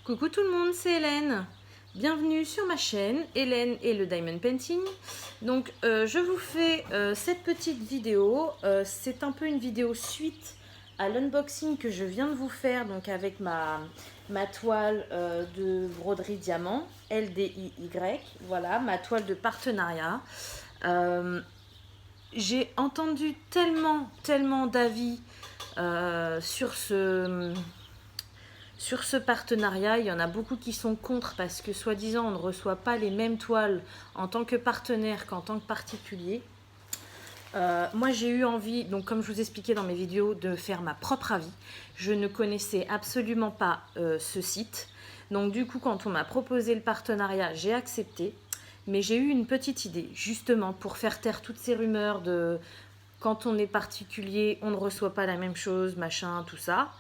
Coucou tout le monde, c'est Hélène. Bienvenue sur ma chaîne, Hélène et le Diamond Painting. Donc je vous fais cette petite vidéo. C'est un peu une vidéo suite à l'unboxing que je viens de vous faire, donc avec ma toile de broderie diamant, LDIY. Voilà, ma toile de partenariat. J'ai entendu tellement d'avis sur ce partenariat. Il y en a beaucoup qui sont contre parce que soi-disant on ne reçoit pas les mêmes toiles en tant que partenaire qu'en tant que particulier. Moi j'ai eu envie, donc comme je vous expliquais dans mes vidéos, de faire ma propre avis. Je ne connaissais absolument pas ce site. Donc du coup quand on m'a proposé le partenariat, j'ai accepté. Mais j'ai eu une petite idée, justement pour faire taire toutes ces rumeurs de quand on est particulier, on ne reçoit pas la même chose, machin, tout ça.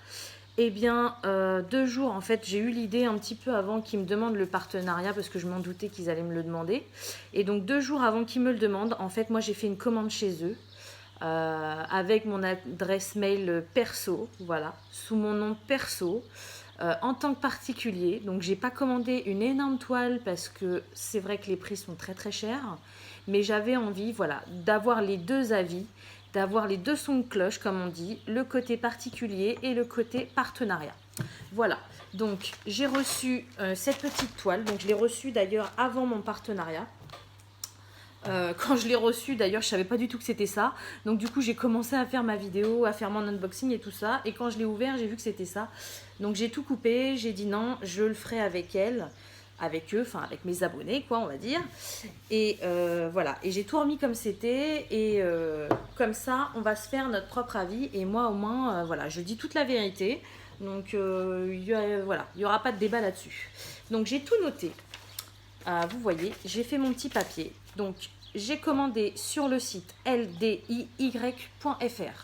Eh bien, 2 jours, en fait, j'ai eu l'idée un petit peu avant qu'ils me demandent le partenariat, parce que je m'en doutais qu'ils allaient me le demander. Et donc, 2 jours avant qu'ils me le demandent, en fait, moi, j'ai fait une commande chez eux, avec mon adresse mail perso, voilà, sous mon nom perso, en tant que particulier. Donc, j'ai pas commandé une énorme toile, parce que c'est vrai que les prix sont très chers. Mais j'avais envie, voilà, d'avoir les deux avis, d'avoir les deux sons de cloche, comme on dit, le côté particulier et le côté partenariat. Voilà, donc j'ai reçu cette petite toile, donc je l'ai reçue d'ailleurs avant mon partenariat. Quand je l'ai reçue, d'ailleurs, je savais pas du tout que c'était ça. Donc du coup, j'ai commencé à faire ma vidéo, à faire mon unboxing et tout ça. Et quand je l'ai ouvert, j'ai vu que c'était ça. Donc j'ai tout coupé, j'ai dit non, je le ferai avec elle, avec eux, enfin avec mes abonnés, quoi, on va dire. Et voilà, et j'ai tout remis comme c'était. Et comme ça, on va se faire notre propre avis. Et moi, au moins, voilà, je dis toute la vérité. Donc voilà, il n'y aura pas de débat là-dessus. Donc j'ai tout noté. Vous voyez, j'ai fait mon petit papier. Donc, j'ai commandé sur le site ldiy.fr.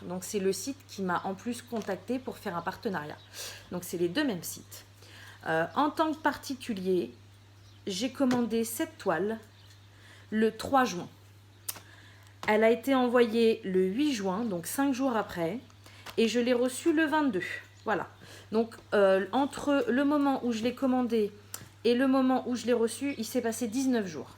Donc, c'est le site qui m'a en plus contacté pour faire un partenariat. Donc, c'est les deux mêmes sites. En tant que particulier, j'ai commandé cette toile le 3 juin. Elle a été envoyée le 8 juin, donc 5 jours après. Et je l'ai reçue le 22. Voilà. Donc, entre le moment où je l'ai commandée et le moment où je l'ai reçu, il s'est passé 19 jours.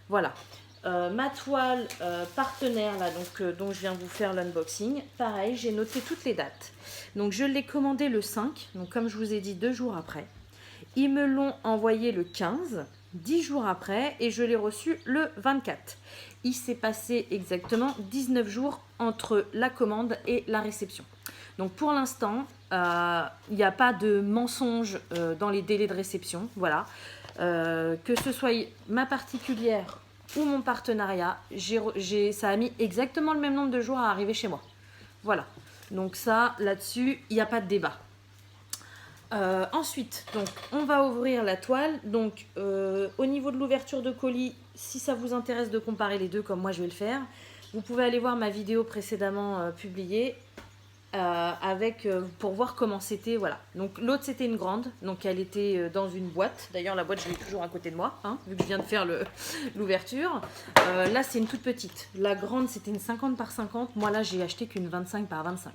Voilà. Ma toile partenaire, là, donc, dont je viens vous faire l'unboxing, pareil, j'ai noté toutes les dates. Donc, je l'ai commandé le 5, donc comme je vous ai dit, 2 jours après. Ils me l'ont envoyé le 15, 10 jours après, et je l'ai reçu le 24. Il s'est passé exactement 19 jours entre la commande et la réception. Donc pour l'instant, il n'y a pas de mensonge dans les délais de réception. Voilà. Que ce soit ma particulière ou mon partenariat, ça a mis exactement le même nombre de jours à arriver chez moi. Voilà. Donc ça, là-dessus, il n'y a pas de débat. Ensuite, donc, on va ouvrir la toile. Donc, au niveau de l'ouverture de colis, si ça vous intéresse de comparer les deux, comme moi je vais le faire, vous pouvez aller voir ma vidéo précédemment publiée pour voir comment c'était. Voilà. Donc, l'autre c'était une grande, donc elle était dans une boîte. D'ailleurs, la boîte je l'ai toujours à côté de moi, hein, vu que je viens de faire l'ouverture. Là, c'est une toute petite. La grande, c'était une 50 par 50. Moi, là, j'ai acheté qu'une 25 par 25.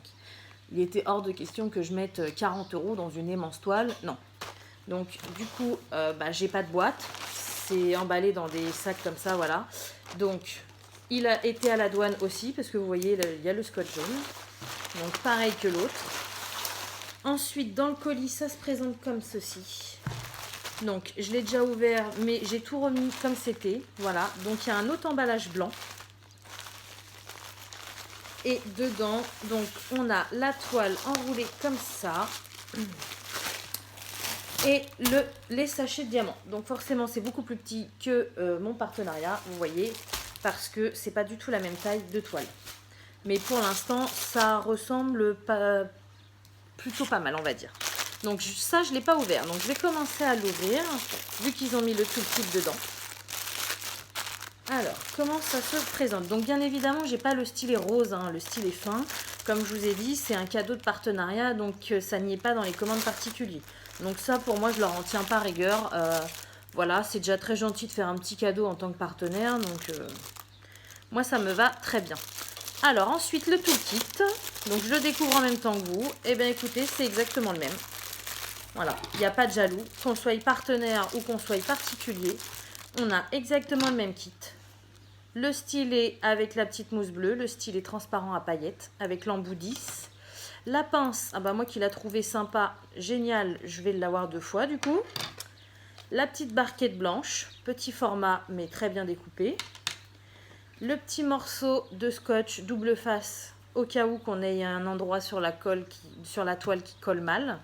Il était hors de question que je mette 40 € dans une immense toile. Non. Donc, du coup, j'ai pas de boîte. C'est emballé dans des sacs comme ça, voilà. Donc, il a été à la douane aussi, parce que vous voyez, il y a le scotch jaune. Donc, pareil que l'autre. Ensuite, dans le colis, ça se présente comme ceci. Donc, je l'ai déjà ouvert, mais j'ai tout remis comme c'était. Voilà. Donc, il y a un autre emballage blanc. Et dedans, donc, on a la toile enroulée comme ça. Et les sachets de diamants. Donc, forcément, c'est beaucoup plus petit que mon partenariat, vous voyez, parce que c'est pas du tout la même taille de toile. Mais pour l'instant, ça ressemble plutôt pas mal, on va dire. Donc, ça, je ne l'ai pas ouvert. Donc, je vais commencer à l'ouvrir, vu qu'ils ont mis le toolkit dedans. Alors, comment ça se présente? Donc, bien évidemment, j'ai pas le stylet rose, hein, le stylet fin. Comme je vous ai dit, c'est un cadeau de partenariat, donc ça n'y est pas dans les commandes particulières. Donc ça, pour moi, je leur en tiens pas rigueur. Voilà, c'est déjà très gentil de faire un petit cadeau en tant que partenaire, donc moi, ça me va très bien. Alors, ensuite, le toolkit. Donc, je le découvre en même temps que vous. Eh bien, écoutez, c'est exactement le même. Voilà, il n'y a pas de jaloux. Qu'on soit partenaire ou qu'on soit particulier, on a exactement le même kit. Le stylet avec la petite mousse bleue, le stylet transparent à paillettes avec l'embout 10. La pince, ah bah moi qui l'a trouvé sympa, génial, je vais l'avoir 2 fois du coup. La petite barquette blanche, petit format mais très bien découpé. Le petit morceau de scotch double face au cas où qu'on ait un endroit sur la toile qui colle mal.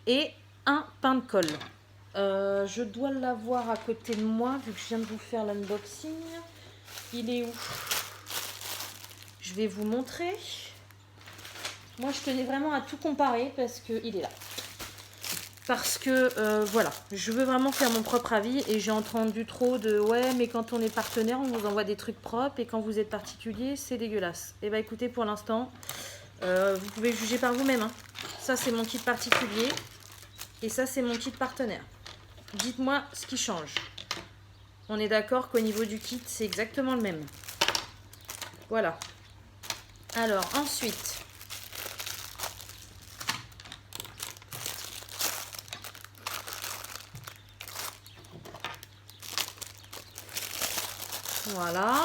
Et un pain de colle. Je dois l'avoir à côté de moi vu que je viens de vous faire l'unboxing. Il est où? Je vais vous montrer. Moi je tenais vraiment à tout comparer parce qu'il est là. Parce que voilà, je veux vraiment faire mon propre avis et j'ai entendu trop de ouais mais quand on est partenaire on vous envoie des trucs propres et quand vous êtes particulier c'est dégueulasse. Et bah écoutez, pour l'instant vous pouvez juger par vous-même hein. Ça c'est mon kit particulier et ça c'est mon kit partenaire. Dites-moi ce qui change. On est d'accord qu'au niveau du kit c'est exactement le même. Voilà. Alors ensuite, voilà.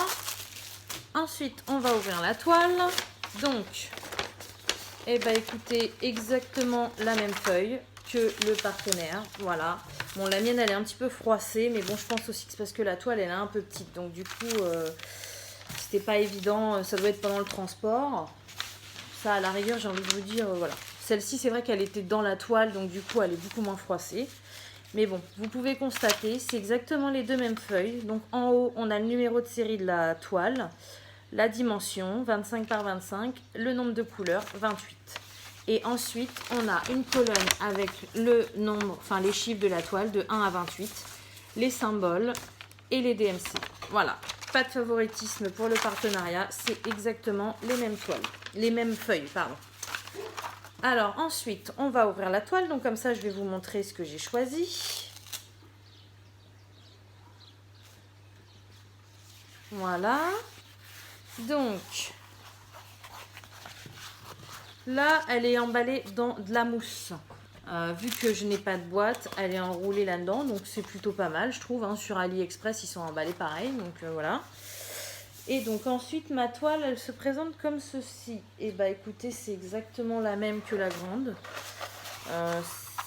Ensuite, on va ouvrir la toile. Donc, eh ben, écoutez, exactement la même feuille que le partenaire. Voilà. Bon, la mienne, elle est un petit peu froissée, mais bon, je pense aussi que c'est parce que la toile, elle est un peu petite. Donc, du coup, c'était pas évident. Ça doit être pendant le transport. Ça, à la rigueur, j'ai envie de vous dire, voilà. Celle-ci, c'est vrai qu'elle était dans la toile, donc du coup, elle est beaucoup moins froissée. Mais bon, vous pouvez constater, c'est exactement les deux mêmes feuilles. Donc en haut, on a le numéro de série de la toile, la dimension, 25 par 25, le nombre de couleurs, 28. Et ensuite, on a une colonne avec le nombre, enfin les chiffres de la toile, de 1 à 28, les symboles et les DMC. Voilà, pas de favoritisme pour le partenariat, c'est exactement les mêmes toiles, les mêmes feuilles, pardon. Alors ensuite, on va ouvrir la toile. Donc comme ça, je vais vous montrer ce que j'ai choisi. Voilà. Donc, là, elle est emballée dans de la mousse. Vu que je n'ai pas de boîte, elle est enroulée là-dedans. Donc c'est plutôt pas mal, je trouve. Hein. Sur AliExpress, ils sont emballés pareil. Donc voilà. Et donc ensuite, ma toile, elle se présente comme ceci. Et bah écoutez, c'est exactement la même que la grande.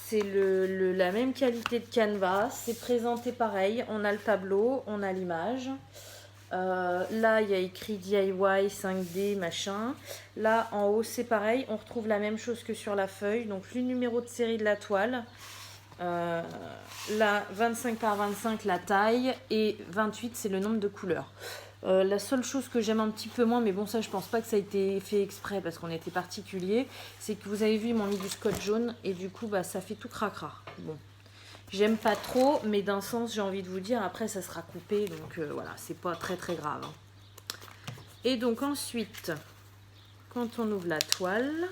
C'est la même qualité de canevas. C'est présenté pareil. On a le tableau, on a l'image. Là, il y a écrit DIY, 5D, machin. Là, en haut, c'est pareil. On retrouve la même chose que sur la feuille. Donc, le numéro de série de la toile. Là, 25 par 25, la taille. Et 28, c'est le nombre de couleurs. La seule chose que j'aime un petit peu moins, mais bon ça je pense pas que ça a été fait exprès parce qu'on était particulier, c'est que vous avez vu ils m'ont mis du scotch jaune et du coup bah ça fait tout cracra. Bon, j'aime pas trop, mais d'un sens j'ai envie de vous dire après ça sera coupé donc voilà c'est pas très très grave. Et donc ensuite quand on ouvre la toile,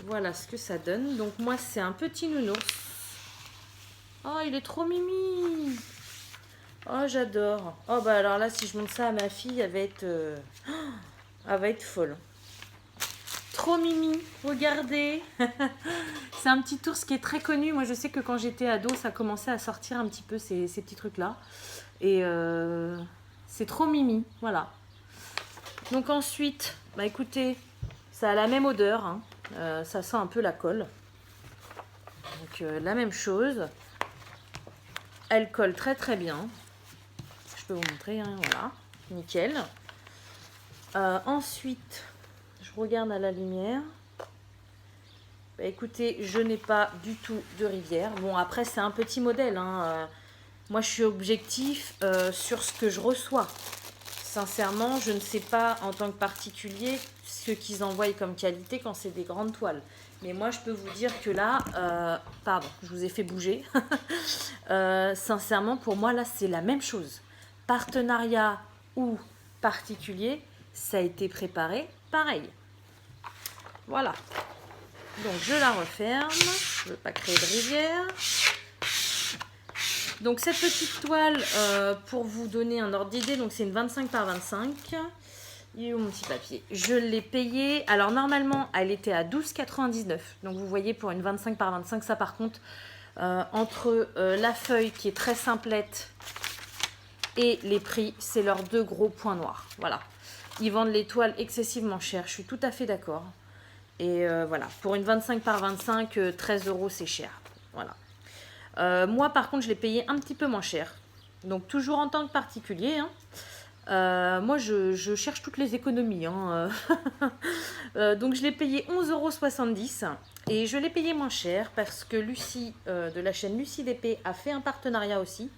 voilà ce que ça donne. Donc moi c'est un petit nounours. Oh il est trop mimi. Oh, j'adore. Oh, bah alors là, si je montre ça à ma fille, elle va être folle. Trop mimi, regardez. C'est un petit ours qui est très connu. Moi, je sais que quand j'étais ado, ça commençait à sortir un petit peu ces petits trucs-là. Et c'est trop mimi, voilà. Donc ensuite, bah écoutez, ça a la même odeur. Hein. Ça sent un peu la colle. Donc la même chose. Elle colle très très bien. Je peux vous montrer, hein, voilà, nickel. Ensuite, je regarde à la lumière. Bah, écoutez, je n'ai pas du tout de rivière. Bon, après, c'est un petit modèle. Hein. Moi, je suis objectif sur ce que je reçois. Sincèrement, je ne sais pas en tant que particulier ce qu'ils envoient comme qualité quand c'est des grandes toiles. Mais moi, je peux vous dire que là, pardon, je vous ai fait bouger. Sincèrement, pour moi, là, c'est la même chose. Partenariat ou particulier, ça a été préparé pareil. Voilà. Donc je la referme. Je ne veux pas créer de rivière. Donc cette petite toile, pour vous donner un ordre d'idée, donc c'est une 25 par 25. Il est où mon petit papier? Je l'ai payé. Alors normalement, elle était à 12,99. Donc vous voyez, pour une 25 par 25, ça par contre, entre la feuille qui est très simplette et les prix, c'est leurs deux gros points noirs. Voilà. Ils vendent les toiles excessivement chères. Je suis tout à fait d'accord. Et voilà. Pour une 25 par 25, 13 euros, c'est cher. Voilà. Moi, par contre, je l'ai payé un petit peu moins cher. Donc toujours en tant que particulier, hein. Moi, je cherche toutes les économies, hein. Donc, je l'ai payé 11,70 € et je l'ai payé moins cher parce que Lucie de la chaîne Lucie d'Épée a fait un partenariat aussi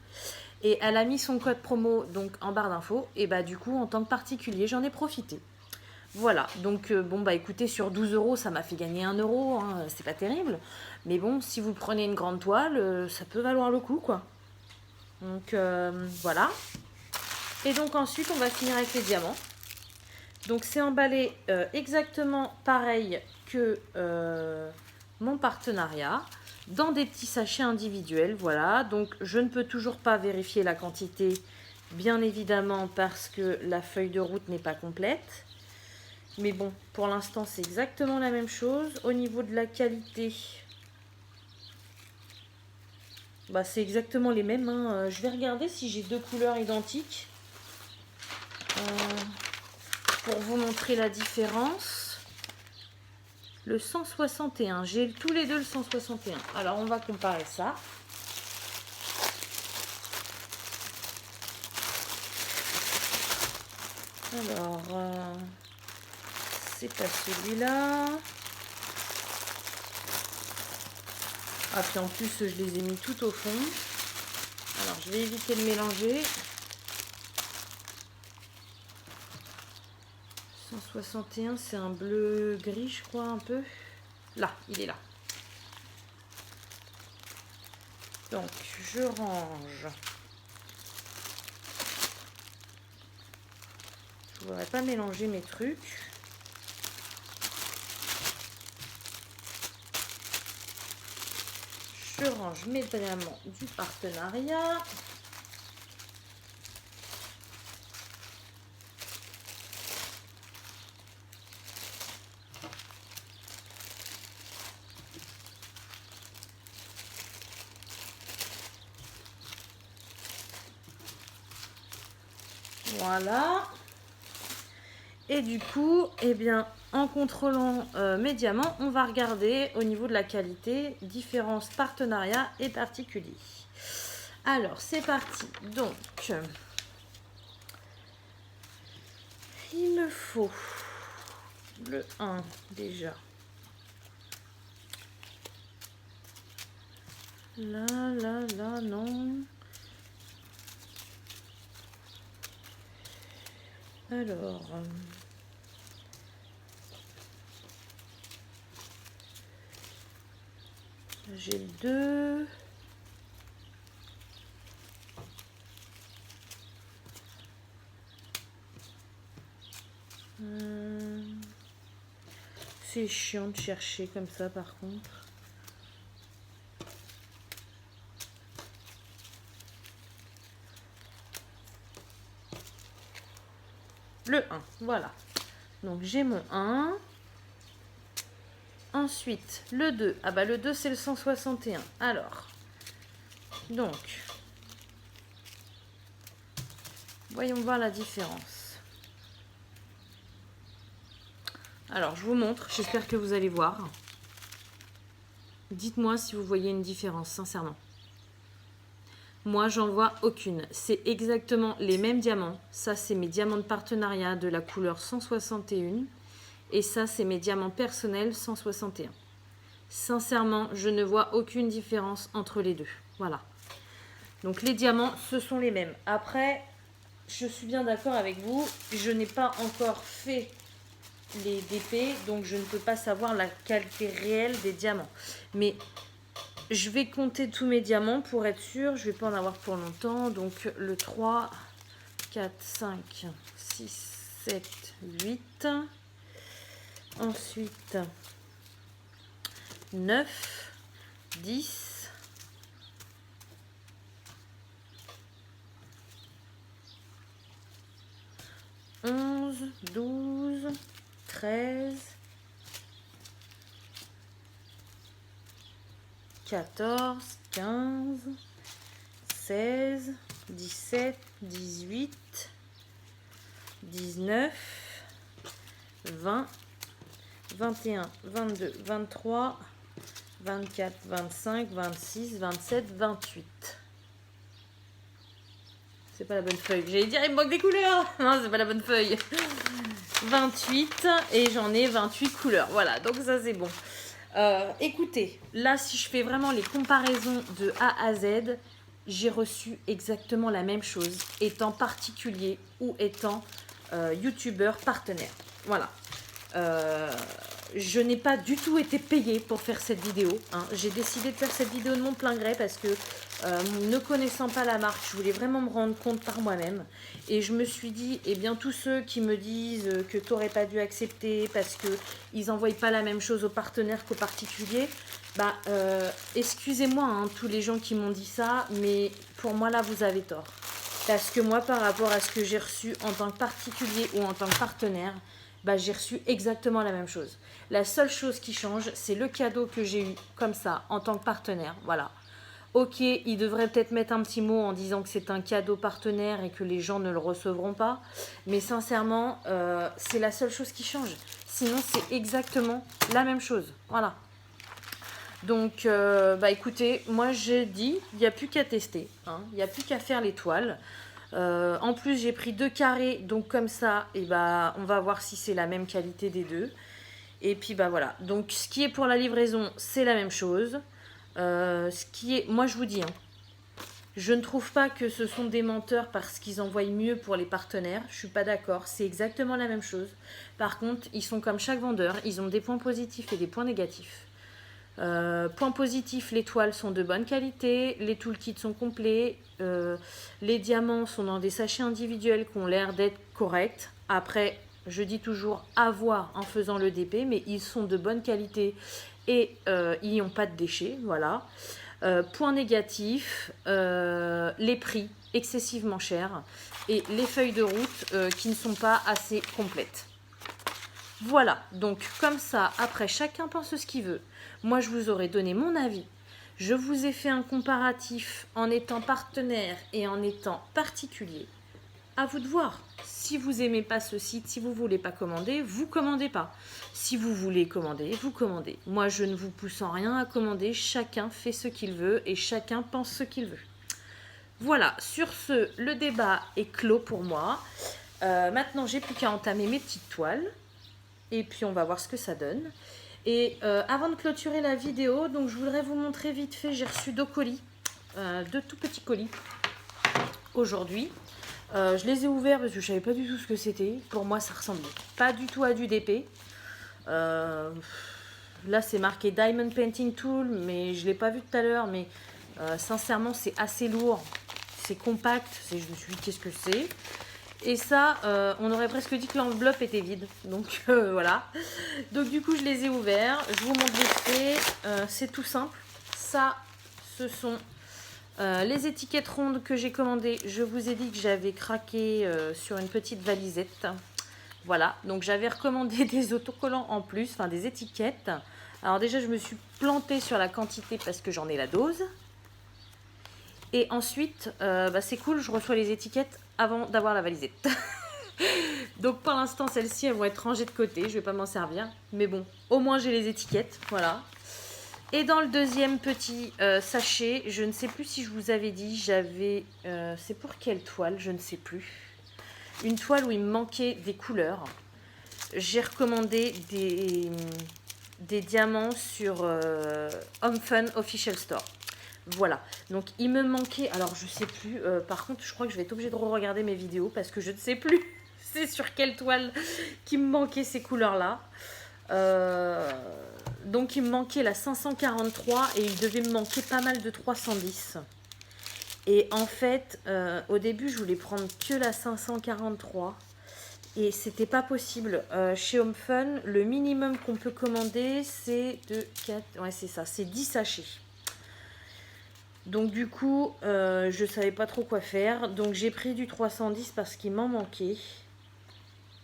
et elle a mis son code promo donc en barre d'infos. Et bah, du coup, en tant que particulier, j'en ai profité. Voilà, donc bon, bah écoutez, sur 12 euros, ça m'a fait gagner 1 euro, hein, c'est pas terrible. Mais bon, si vous prenez une grande toile, ça peut valoir le coup, quoi. Donc voilà. Et donc ensuite, on va finir avec les diamants. Donc c'est emballé exactement pareil que mon partenariat, dans des petits sachets individuels. Voilà, donc je ne peux toujours pas vérifier la quantité, bien évidemment, parce que la feuille de route n'est pas complète. Mais bon, pour l'instant, c'est exactement la même chose. Au niveau de la qualité, bah, c'est exactement les mêmes, hein. Je vais regarder si j'ai deux couleurs identiques. Pour vous montrer la différence. Le 161, j'ai tous les deux le 161. Alors, on va comparer ça. Alors, c'est pas celui-là. Ah, puis en plus, je les ai mis tout au fond. Alors, je vais éviter de mélanger. 161, c'est un bleu gris, je crois, un peu. Là, il est là. Donc, je range. Je ne voudrais pas mélanger mes trucs. Je range mes diamants du partenariat. Voilà. Et du coup, eh bien, en contrôlant mes diamants, on va regarder au niveau de la qualité, différence partenariat et particulier. Alors, c'est parti. Donc, il me faut le 1 déjà. Là, non. Alors, j'ai le 2. C'est chiant de chercher comme ça par contre. Le 1, voilà. Donc j'ai mon 1. Ensuite, le 2. Ah bah le 2, c'est le 161. Alors, donc, voyons voir la différence. Alors, je vous montre. J'espère que vous allez voir. Dites-moi si vous voyez une différence, sincèrement. Moi, j'en vois aucune. C'est exactement les mêmes diamants. Ça, c'est mes diamants de partenariat de la couleur 161. Et ça, c'est mes diamants personnels 161. Sincèrement, je ne vois aucune différence entre les deux. Voilà. Donc, les diamants, ce sont les mêmes. Après, je suis bien d'accord avec vous. Je n'ai pas encore fait les DP, donc je ne peux pas savoir la qualité réelle des diamants. Mais je vais compter tous mes diamants pour être sûr. Je ne vais pas en avoir pour longtemps. Donc, le 3, 4, 5, 6, 7, 8. Ensuite, 9, 10, 11, 12, 13, 14, 15, 16, 17, 18, 19, 20, 21, 22, 23, 24, 25, 26, 27, 28. C'est pas la bonne feuille. J'allais dire, il me manque des couleurs. Non, c'est pas la bonne feuille. 28 et j'en ai 28 couleurs. Voilà, donc ça c'est bon. Écoutez, là si je fais vraiment les comparaisons de A à Z, j'ai reçu exactement la même chose, étant particulier ou étant youtubeur partenaire. Voilà. Je n'ai pas du tout été payée pour faire cette vidéo. Hein. J'ai décidé de faire cette vidéo de mon plein gré parce que ne connaissant pas la marque, je voulais vraiment me rendre compte par moi-même. Et je me suis dit, eh bien tous ceux qui me disent que tu n'aurais pas dû accepter parce qu'ils n'envoient pas la même chose aux partenaires qu'aux particuliers, bah, excusez-moi, hein, tous les gens qui m'ont dit ça, mais pour moi là, vous avez tort. Parce que moi, par rapport à ce que j'ai reçu en tant que particulier ou en tant que partenaire, bah, j'ai reçu exactement la même chose. La seule chose qui change, c'est le cadeau que j'ai eu comme ça en tant que partenaire. Voilà. Ok, il devrait peut-être mettre un petit mot en disant que c'est un cadeau partenaire et que les gens ne le recevront pas. Mais sincèrement, c'est la seule chose qui change. Sinon, c'est exactement la même chose. Voilà. Donc, bah écoutez, moi j'ai dit, il n'y a plus qu'à tester. Hein. Il n'y a plus qu'à faire l'étoile. En plus, j'ai pris 2 carrés, donc comme ça, et bah, on va voir si c'est la même qualité des deux. Et puis, bah voilà. Donc, ce qui est pour la livraison, c'est la même chose. Ce qui est, moi, je vous dis, hein, je ne trouve pas que ce sont des menteurs parce qu'ils envoient mieux pour les partenaires. Je suis pas d'accord. C'est exactement la même chose. Par contre, ils sont comme chaque vendeur. Ils ont des points positifs et des points négatifs. Point positif, les toiles sont de bonne qualité, les toolkits sont complets, les diamants sont dans des sachets individuels qui ont l'air d'être corrects. Après, je dis toujours à voir en faisant le DP, mais ils sont de bonne qualité et ils n'ont pas de déchets. Voilà. Point négatif, les prix excessivement chers et les feuilles de route qui ne sont pas assez complètes. Voilà, donc comme ça, après, chacun pense ce qu'il veut. Moi, je vous aurais donné mon avis. Je vous ai fait un comparatif en étant partenaire et en étant particulier. À vous de voir. Si vous n'aimez pas ce site, si vous ne voulez pas commander, vous commandez pas. Si vous voulez commander, vous commandez. Moi, je ne vous pousse en rien à commander. Chacun fait ce qu'il veut et chacun pense ce qu'il veut. Voilà, sur ce, le débat est clos pour moi. Maintenant, j'ai plus qu'à entamer mes petites toiles. Et puis on va voir ce que ça donne. Et avant de clôturer la vidéo, donc je voudrais vous montrer vite fait, j'ai reçu 2 colis, 2 tout petits colis aujourd'hui. Je les ai ouverts parce que je savais pas du tout ce que c'était. Pour moi, ça ressemblait pas du tout à du DP. Là, c'est marqué Diamond Painting Tool, mais je l'ai pas vu tout à l'heure. Mais sincèrement, c'est assez lourd, c'est compact. Je me suis dit qu'est-ce que c'est. Et ça, on aurait presque dit que l'enveloppe était vide. Donc voilà. Donc du coup, je les ai ouverts. Je vous montre vite fait. C'est tout simple. Ça, ce sont les étiquettes rondes que j'ai commandées. Je vous ai dit que j'avais craqué sur une petite valisette. Voilà. Donc j'avais recommandé des autocollants en plus, enfin des étiquettes. Alors déjà, je me suis plantée sur la quantité parce que j'en ai la dose. Et ensuite, bah c'est cool, je reçois les étiquettes avant d'avoir la valisette. Donc pour l'instant, celles-ci, elles vont être rangées de côté. Je ne vais pas m'en servir. Mais bon, au moins j'ai les étiquettes. Voilà. Et dans le deuxième petit sachet, je ne sais plus si je vous avais dit, j'avais... c'est pour quelle toile? Je ne sais plus. Une toile où il me manquait des couleurs. J'ai recommandé des diamants sur Home Fun Official Store. Voilà, donc il me manquait, alors je sais plus, par contre je crois que je vais être obligée de re-regarder mes vidéos parce que je ne sais plus c'est sur quelle toile qui me manquait ces couleurs-là. Donc il me manquait la 543 et il devait me manquer pas mal de 310. Et en fait, au début je voulais prendre que la 543 et c'était pas possible. Chez Home Fun, le minimum qu'on peut commander c'est de 4, ouais c'est ça, c'est 10 sachets. Donc du coup, je savais pas trop quoi faire. Donc j'ai pris du 310 parce qu'il m'en manquait.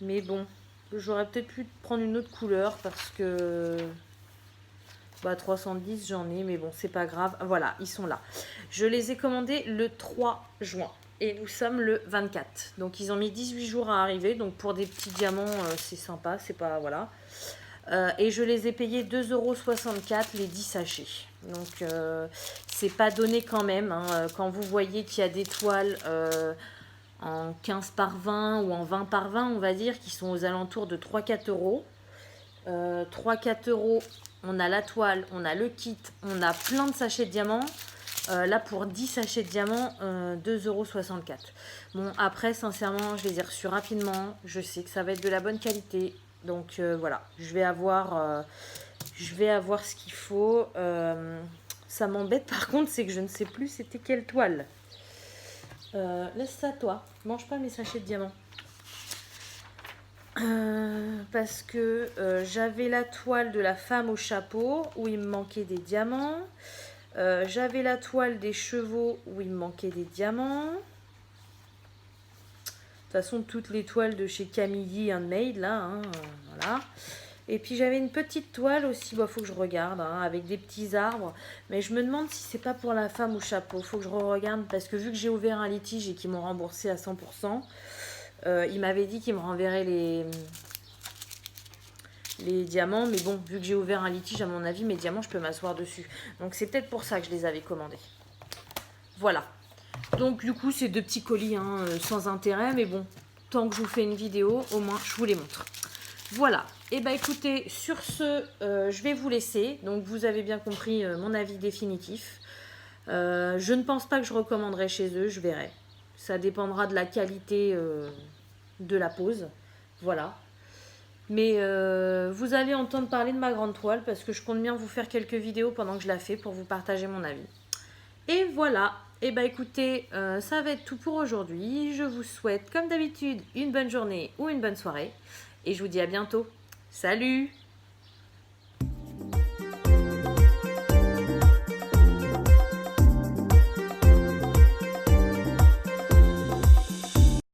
Mais bon, j'aurais peut-être pu prendre une autre couleur parce que... Bah 310 j'en ai, mais bon, c'est pas grave. Voilà, ils sont là. Je les ai commandés le 3 juin. Et nous sommes le 24. Donc ils ont mis 18 jours à arriver. Donc pour des petits diamants, c'est sympa. C'est pas... Voilà. Et je les ai payés 2,64 € les 10 sachets. Donc c'est pas donné quand même. Hein. Quand vous voyez qu'il y a des toiles en 15 par 20 ou en 20 par 20, on va dire, qui sont aux alentours de 3-4 €. 3-4 €, on a la toile, on a le kit, on a plein de sachets de diamants. Là, pour 10 sachets de diamants, 2,64 €. Bon, après, sincèrement, je les ai reçus rapidement. Je sais que ça va être de la bonne qualité. Donc, voilà, je vais avoir ce qu'il faut. Ça m'embête, par contre, c'est que je ne sais plus c'était quelle toile. Laisse ça, toi. Mange pas mes sachets de diamants. Parce que j'avais la toile de la femme au chapeau où il me manquait des diamants. J'avais la toile des chevaux où il me manquait des diamants. De toute façon, toutes les toiles de chez Camille Handmade, là, hein, voilà. Et puis j'avais une petite toile aussi, bah, faut que je regarde, hein, avec des petits arbres. Mais je me demande si c'est pas pour la femme au chapeau. Faut que je regarde parce que vu que j'ai ouvert un litige et qu'ils m'ont remboursé à 100%, il m'avait dit qu'il me renverrait les diamants. Mais bon, vu que j'ai ouvert un litige, à mon avis, mes diamants, je peux m'asseoir dessus. Donc c'est peut-être pour ça que je les avais commandés. Voilà. Donc du coup, c'est deux petits colis hein, sans intérêt. Mais bon, tant que je vous fais une vidéo, au moins, je vous les montre. Voilà. Et bah écoutez, sur ce, je vais vous laisser. Donc vous avez bien compris mon avis définitif. Je ne pense pas que je recommanderai chez eux, je verrai. Ça dépendra de la qualité de la pose. Voilà. Mais vous allez entendre parler de ma grande toile parce que je compte bien vous faire quelques vidéos pendant que je la fais pour vous partager mon avis. Et voilà. Et bah écoutez, ça va être tout pour aujourd'hui. Je vous souhaite comme d'habitude une bonne journée ou une bonne soirée. Et je vous dis à bientôt. Salut!